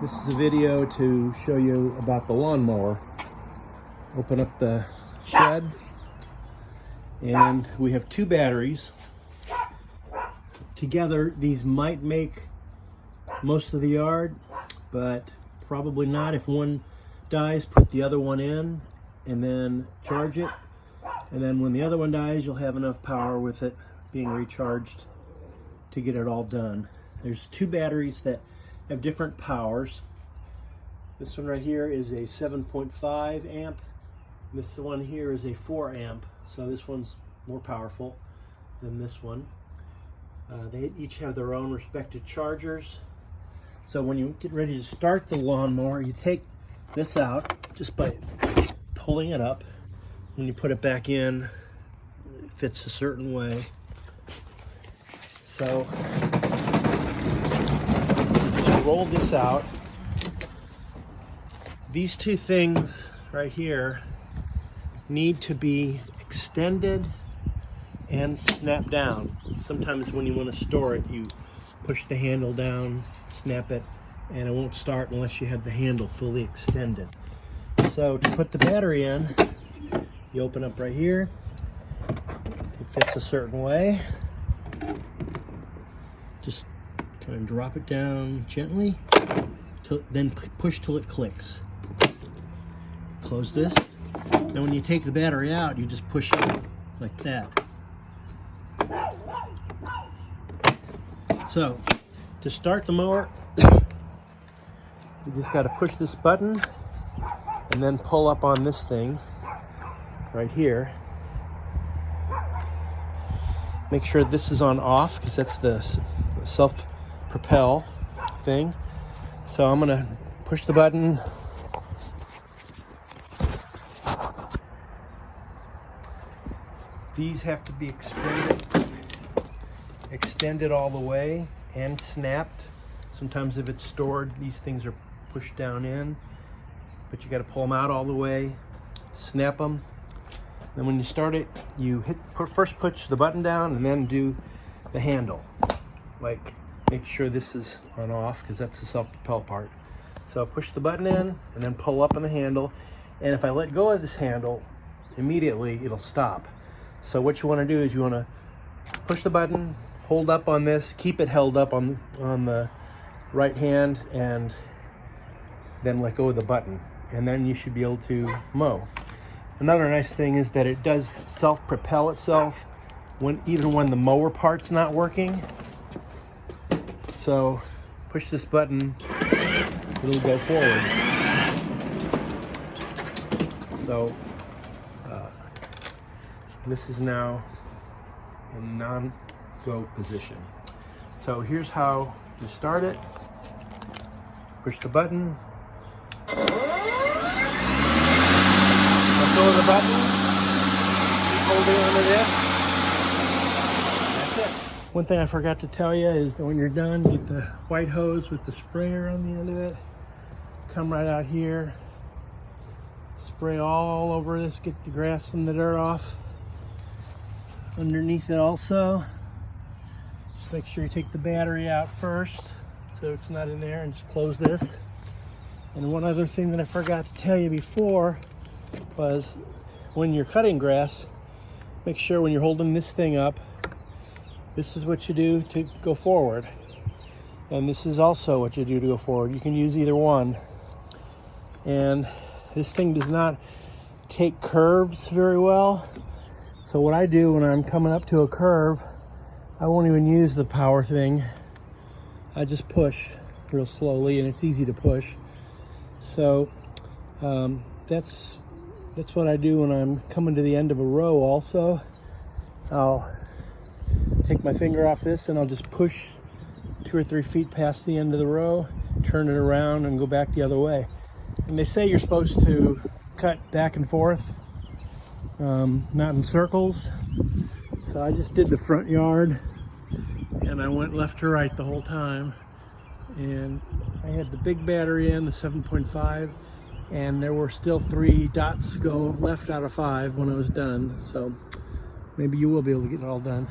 This is a video to show you about the lawnmower. Open up the shed, and we have two batteries. Together, these might make most of the yard, but probably not. If one dies, put the other one in and then charge it. And then when the other one dies, you'll have enough power with it being recharged to get it all done. There's two batteries that have different powers. This one right here is a 7.5 amp. This one here is a 4 amp. So this one's more powerful than this one. They each have their own respective chargers. So when you get ready to start the lawnmower, you take this out just by pulling it up. When you put it back in, it fits a certain way. So just roll this out. These two things right here need to be extended and snap down. Sometimes when you want to store it, you push the handle down, snap it, and it won't start unless you have the handle fully extended. So to put the battery in, you open up right here. It fits a certain way. Just kind of drop it down gently, then push till it clicks. Close this. Now when you take the battery out, you just push it like that. So to start the mower, you just got to push this button and then pull up on this thing right here. Make sure this is on off, because that's the Self-Propel thing. So I'm gonna push the button. These have to be extended all the way and snapped. Sometimes if it's stored, these things are pushed down in, but you got to pull them out all the way, snap them. Then when you start it, you first push the button down and then do the handle. Like, make sure this is on off, because that's the self-propel part. So push the button in and then pull up on the handle. And if I let go of this handle, immediately it'll stop. So what you want to do is you want to push the button, hold up on this, keep it held up on the right hand, and then let go of the button. And then you should be able to mow. Another nice thing is that it does self-propel itself even when the mower part's not working. So push this button, it'll go forward. So this is now in non-go position. So here's how you start it. Push the button. Let go of the button. Keep holding onto this. That's it. One thing I forgot to tell you is that when you're done, get the white hose with the sprayer on the end of it. Come right out here. Spray all over this. Get the grass and the dirt off. Underneath it also. Just make sure you take the battery out first so it's not in there, and just close this. And one other thing that I forgot to tell you before was, when you're cutting grass, make sure when you're holding this thing up, this is what you do to go forward, and this is also what you do to go forward. You can use either one. And this thing does not take curves very well. So what I do when I'm coming up to a curve, I won't even use the power thing. I just push real slowly, and it's easy to push. So that's what I do when I'm coming to the end of a row also. I'll take my finger off this and I'll just push 2 or 3 feet past the end of the row, turn it around and go back the other way. And they say you're supposed to cut back and forth, not in circles. So I just did the front yard and I went left to right the whole time. And I had the big battery in, the 7.5, and there were still 3 dots to go left out of 5 when I was done. So maybe you will be able to get it all done.